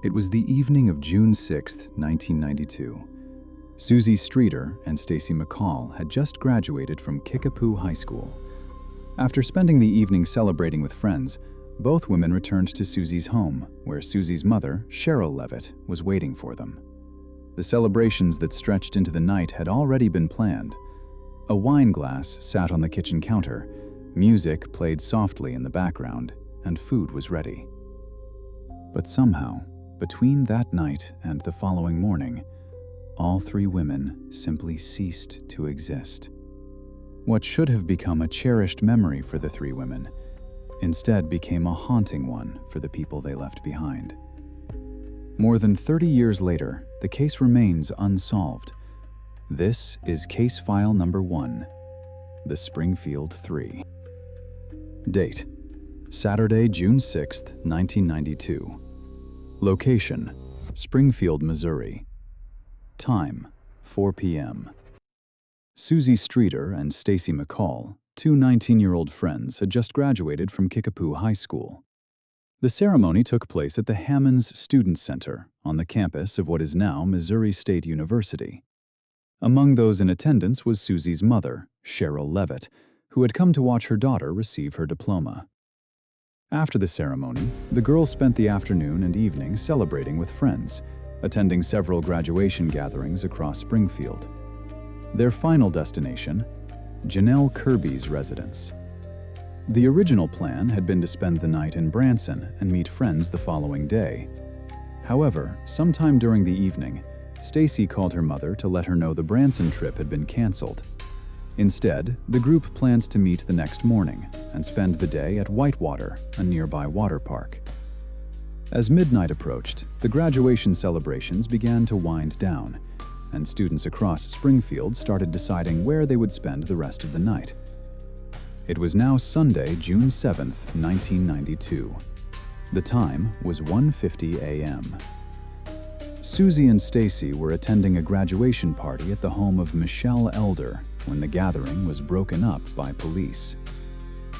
It was the evening of June 6, 1992. Suzie Streeter and Stacy McCall had just graduated from Kickapoo High School. After spending the evening celebrating with friends, both women returned to Suzie's home, where Suzie's mother, Sherrill Levitt, was waiting for them. The celebrations that stretched into the night had already been planned. A wine glass sat on the kitchen counter, music played softly in the background, and food was ready. But somehow, between that night and the following morning, all three women simply ceased to exist. What should have become a cherished memory for the three women instead became a haunting one for the people they left behind. More than 30 years later, the case remains unsolved. This is case file number 1, the Springfield Three. Date: Saturday, June 6, 1992. Location: Springfield, Missouri. Time: 4 p.m. Suzie Streeter and Stacy McCall, two 19-year-old friends, had just graduated from Kickapoo High School. The ceremony took place at the Hammonds Student Center on the campus of what is now Missouri State University. Among those in attendance was Suzie's mother, Sherrill Levitt, who had come to watch her daughter receive her diploma. After the ceremony, the girls spent the afternoon and evening celebrating with friends, attending several graduation gatherings across Springfield. Their final destination, Janelle Kirby's residence. The original plan had been to spend the night in Branson and meet friends the following day. However, sometime during the evening, Stacy called her mother to let her know the Branson trip had been canceled. Instead, the group planned to meet the next morning and spend the day at Whitewater, a nearby water park. As midnight approached, the graduation celebrations began to wind down, and students across Springfield started deciding where they would spend the rest of the night. It was now Sunday, June 7, 1992. The time was 1:50 a.m. Suzie and Stacy were attending a graduation party at the home of Michelle Elder when the gathering was broken up by police.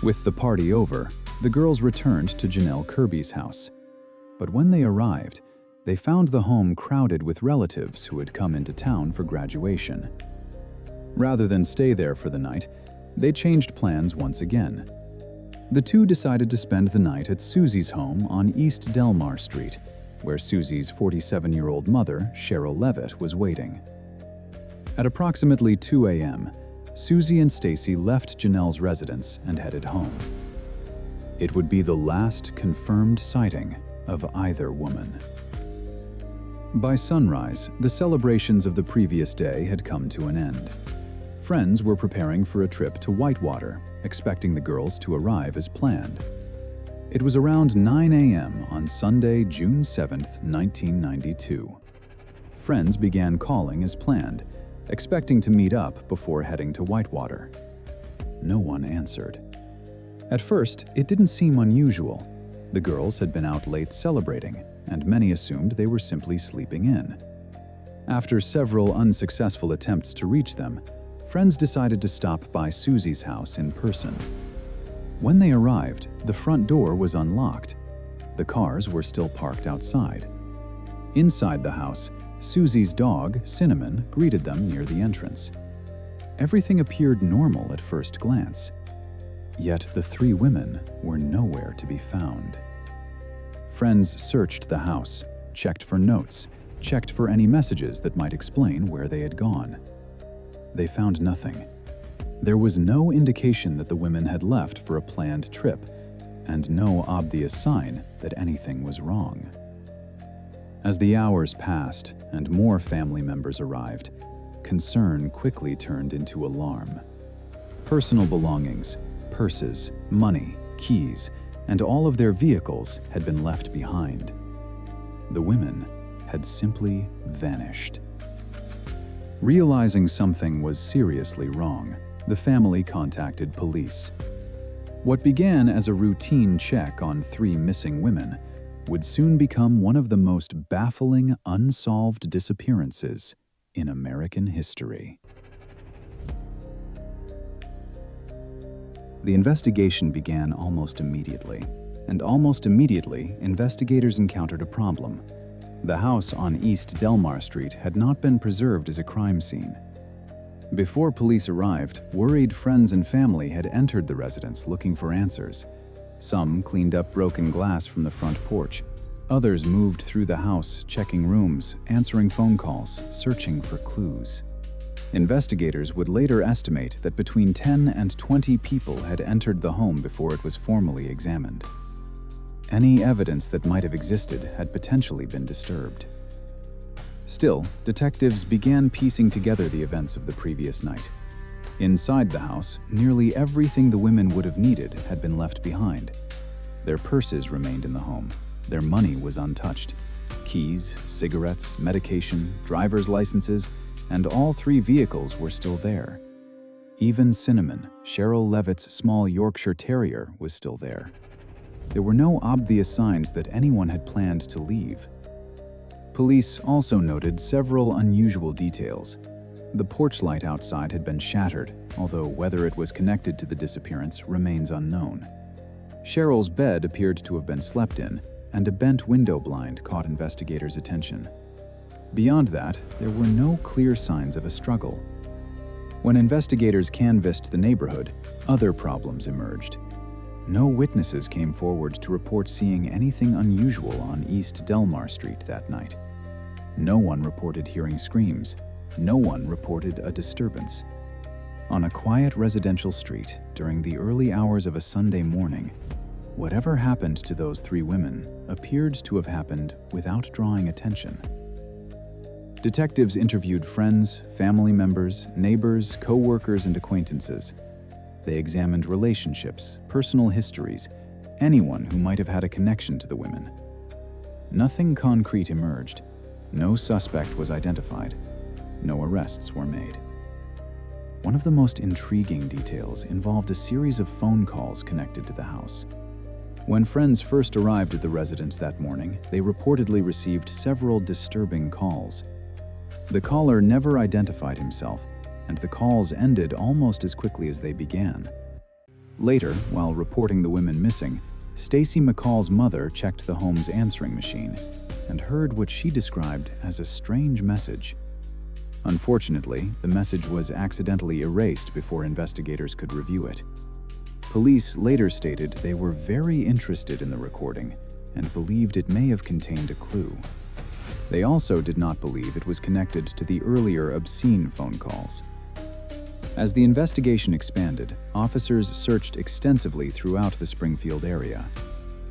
With the party over, the girls returned to Janelle Kirby's house. But when they arrived, they found the home crowded with relatives who had come into town for graduation. Rather than stay there for the night, they changed plans once again. The two decided to spend the night at Suzie's home on East Delmar Street, where Suzie's 47-year-old mother, Sherrill Levitt, was waiting. At approximately 2 a.m., Suzie and Stacy left Janelle's residence and headed home. It would be the last confirmed sighting of either woman. By sunrise, the celebrations of the previous day had come to an end. Friends were preparing for a trip to Whitewater, expecting the girls to arrive as planned. It was around 9 a.m. on Sunday, June 7, 1992. Friends began calling as planned, expecting to meet up before heading to Whitewater. No one answered. At first, it didn't seem unusual. The girls had been out late celebrating, and many assumed they were simply sleeping in. After several unsuccessful attempts to reach them, friends decided to stop by Suzie's house in person. When they arrived, the front door was unlocked. The cars were still parked outside. Inside the house, Suzie's dog, Cinnamon, greeted them near the entrance. Everything appeared normal at first glance. Yet the three women were nowhere to be found. Friends searched the house, checked for notes, checked for any messages that might explain where they had gone. They found nothing. There was no indication that the women had left for a planned trip, and no obvious sign that anything was wrong. As the hours passed and more family members arrived, concern quickly turned into alarm. Personal belongings, purses, money, keys, and all of their vehicles had been left behind. The women had simply vanished. Realizing something was seriously wrong, the family contacted police. What began as a routine check on three missing women would soon become one of the most baffling unsolved disappearances in American history. The investigation began almost immediately, and almost immediately investigators encountered a problem. The house on East Delmar Street had not been preserved as a crime scene. Before police arrived, worried friends and family had entered the residence looking for answers. Some cleaned up broken glass from the front porch. Others moved through the house, checking rooms, answering phone calls, searching for clues. Investigators would later estimate that between 10 and 20 people had entered the home before it was formally examined. Any evidence that might have existed had potentially been disturbed. Still, detectives began piecing together the events of the previous night. Inside the house, nearly everything the women would have needed had been left behind. Their purses remained in the home. Their money was untouched. Keys, cigarettes, medication, driver's licenses, and all 3 vehicles were still there. Even Cinnamon, Sherrill Levitt's small Yorkshire Terrier, was still there. There were no obvious signs that anyone had planned to leave. Police also noted several unusual details. The porch light outside had been shattered, although whether it was connected to the disappearance remains unknown. Sherrill's bed appeared to have been slept in, and a bent window blind caught investigators' attention. Beyond that, there were no clear signs of a struggle. When investigators canvassed the neighborhood, other problems emerged. No witnesses came forward to report seeing anything unusual on East Delmar Street that night. No one reported hearing screams. No one reported a disturbance. On a quiet residential street during the early hours of a Sunday morning, whatever happened to those 3 women appeared to have happened without drawing attention. Detectives interviewed friends, family members, neighbors, co-workers, and acquaintances. They examined relationships, personal histories, anyone who might have had a connection to the women. Nothing concrete emerged. No suspect was identified. No arrests were made. One of the most intriguing details involved a series of phone calls connected to the house. When friends first arrived at the residence that morning, they reportedly received several disturbing calls. The caller never identified himself, and the calls ended almost as quickly as they began. Later, while reporting the women missing, Stacy McCall's mother checked the home's answering machine and heard what she described as a strange message. Unfortunately, the message was accidentally erased before investigators could review it. Police later stated they were very interested in the recording and believed it may have contained a clue. They also did not believe it was connected to the earlier obscene phone calls. As the investigation expanded, officers searched extensively throughout the Springfield area.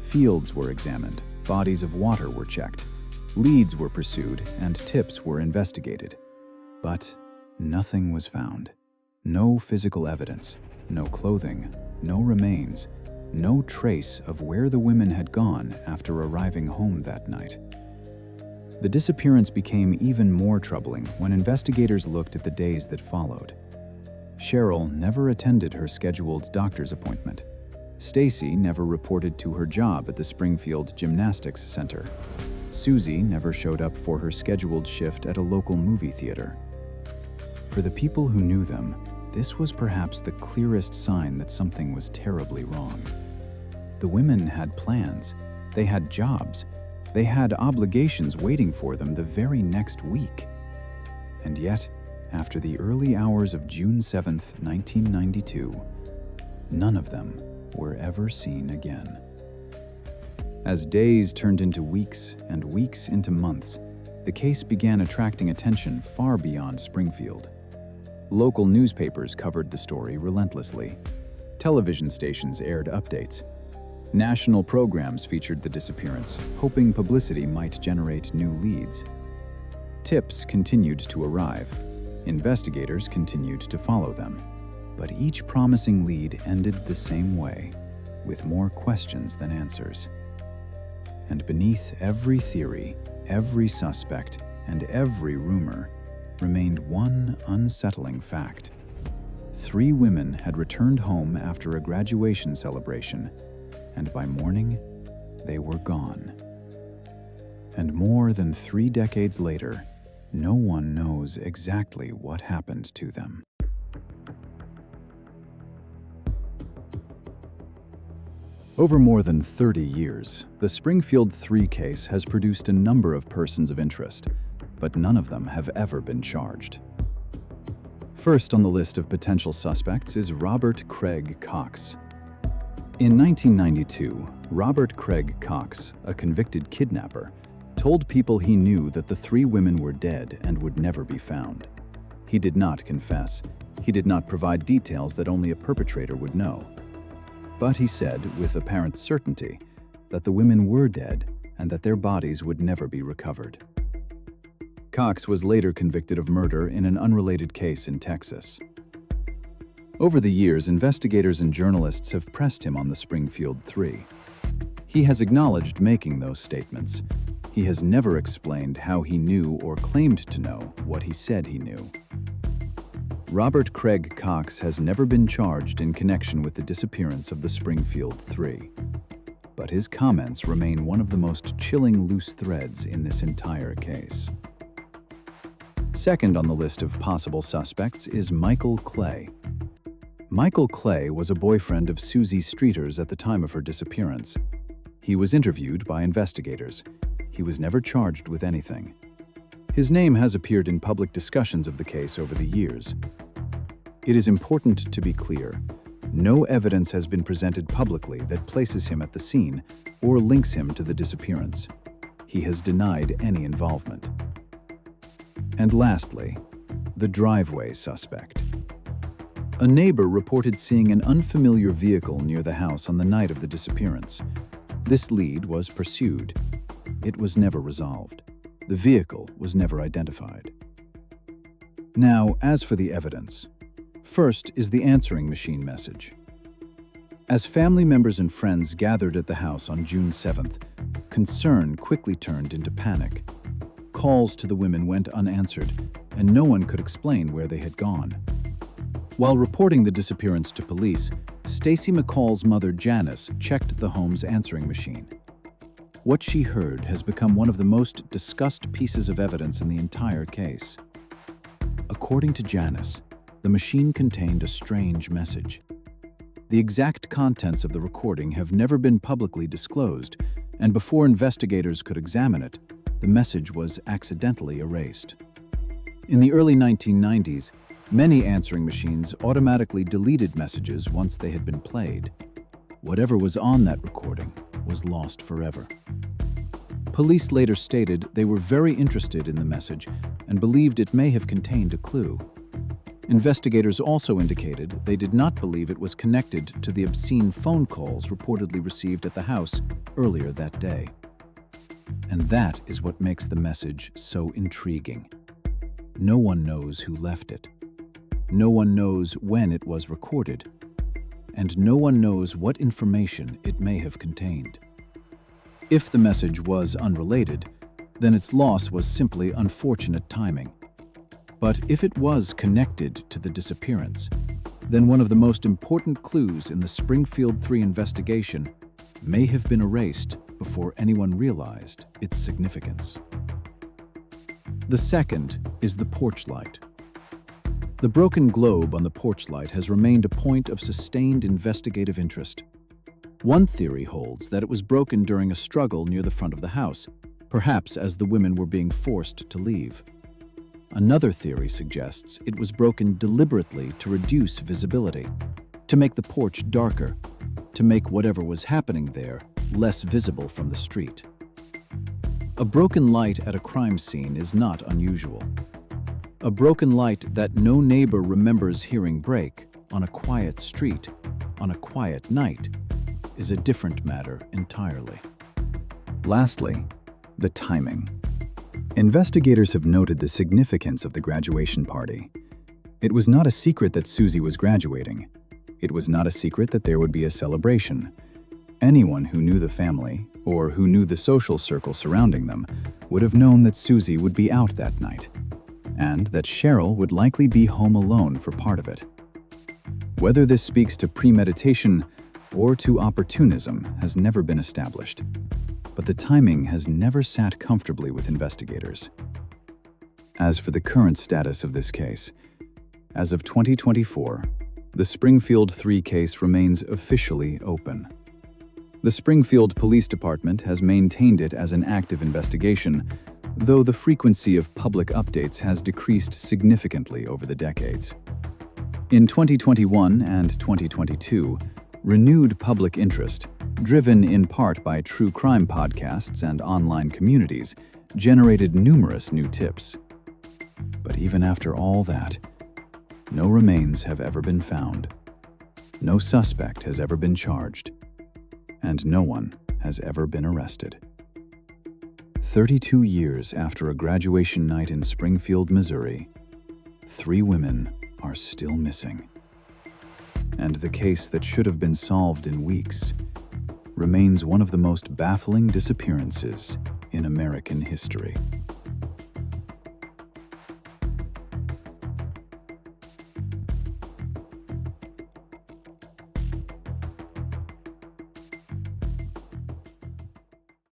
Fields were examined, bodies of water were checked, leads were pursued, and tips were investigated. But nothing was found. No physical evidence, no clothing, no remains, no trace of where the women had gone after arriving home that night. The disappearance became even more troubling when investigators looked at the days that followed. Sherrill never attended her scheduled doctor's appointment. Stacy never reported to her job at the Springfield Gymnastics Center. Suzie never showed up for her scheduled shift at a local movie theater. For the people who knew them, this was perhaps the clearest sign that something was terribly wrong. The women had plans. They had jobs. They had obligations waiting for them the very next week. And yet, after the early hours of June 7, 1992, none of them were ever seen again. As days turned into weeks and weeks into months, the case began attracting attention far beyond Springfield. Local newspapers covered the story relentlessly. Television stations aired updates. National programs featured the disappearance, hoping publicity might generate new leads. Tips continued to arrive. Investigators continued to follow them. But each promising lead ended the same way, with more questions than answers. And beneath every theory, every suspect, and every rumor remained one unsettling fact. 3 women had returned home after a graduation celebration, and by morning, they were gone. And more than 3 decades later, no one knows exactly what happened to them. Over more than 30 years, the Springfield Three case has produced a number of persons of interest, but none of them have ever been charged. First on the list of potential suspects is Robert Craig Cox. In 1992, Robert Craig Cox, a convicted kidnapper, told people he knew that the three women were dead and would never be found. He did not confess. He did not provide details that only a perpetrator would know. But he said, with apparent certainty, that the women were dead and that their bodies would never be recovered. Cox was later convicted of murder in an unrelated case in Texas. Over the years, investigators and journalists have pressed him on the Springfield Three. He has acknowledged making those statements. He has never explained how he knew or claimed to know what he said he knew. Robert Craig Cox has never been charged in connection with the disappearance of the Springfield Three, but his comments remain one of the most chilling loose threads in this entire case. Second on the list of possible suspects is Michael Clay. Michael Clay was a boyfriend of Suzie Streeter's at the time of her disappearance. He was interviewed by investigators. He was never charged with anything. His name has appeared in public discussions of the case over the years. It is important to be clear, no evidence has been presented publicly that places him at the scene or links him to the disappearance. He has denied any involvement. And lastly, the driveway suspect. A neighbor reported seeing an unfamiliar vehicle near the house on the night of the disappearance. This lead was pursued. It was never resolved. The vehicle was never identified. Now, as for the evidence, first is the answering machine message. As family members and friends gathered at the house on June 7th, concern quickly turned into panic. Calls to the women went unanswered, and no one could explain where they had gone. While reporting the disappearance to police, Stacy McCall's mother Janice checked the home's answering machine. What she heard has become one of the most discussed pieces of evidence in the entire case. According to Janice, the machine contained a strange message. The exact contents of the recording have never been publicly disclosed, and before investigators could examine it, the message was accidentally erased. In the early 1990s, many answering machines automatically deleted messages once they had been played. Whatever was on that recording was lost forever. Police later stated they were very interested in the message and believed it may have contained a clue. Investigators also indicated they did not believe it was connected to the obscene phone calls reportedly received at the house earlier that day. And that is what makes the message so intriguing. No one knows who left it. No one knows when it was recorded. And no one knows what information it may have contained. If the message was unrelated, then its loss was simply unfortunate timing. But if it was connected to the disappearance, then one of the most important clues in the Springfield Three investigation may have been erased before anyone realized its significance. The second is the porch light. The broken globe on the porch light has remained a point of sustained investigative interest. One theory holds that it was broken during a struggle near the front of the house, perhaps as the women were being forced to leave. Another theory suggests it was broken deliberately to reduce visibility, to make the porch darker, to make whatever was happening there less visible from the street. A broken light at a crime scene is not unusual. A broken light that no neighbor remembers hearing break on a quiet street, on a quiet night, is a different matter entirely. Lastly, the timing. Investigators have noted the significance of the graduation party. It was not a secret that Suzie was graduating. It was not a secret that there would be a celebration. Anyone who knew the family, or who knew the social circle surrounding them, would have known that Suzie would be out that night, and that Sherrill would likely be home alone for part of it. Whether this speaks to premeditation or to opportunism has never been established, but the timing has never sat comfortably with investigators. As for the current status of this case, as of 2024, the Springfield Three case remains officially open. The Springfield Police Department has maintained it as an active investigation, though the frequency of public updates has decreased significantly over the decades. In 2021 and 2022, renewed public interest, driven in part by true crime podcasts and online communities, generated numerous new tips. But even after all that, no remains have ever been found. No suspect has ever been charged, and no one has ever been arrested. 32 years after a graduation night in Springfield, Missouri, 3 women are still missing. And the case that should have been solved in weeks remains one of the most baffling disappearances in American history.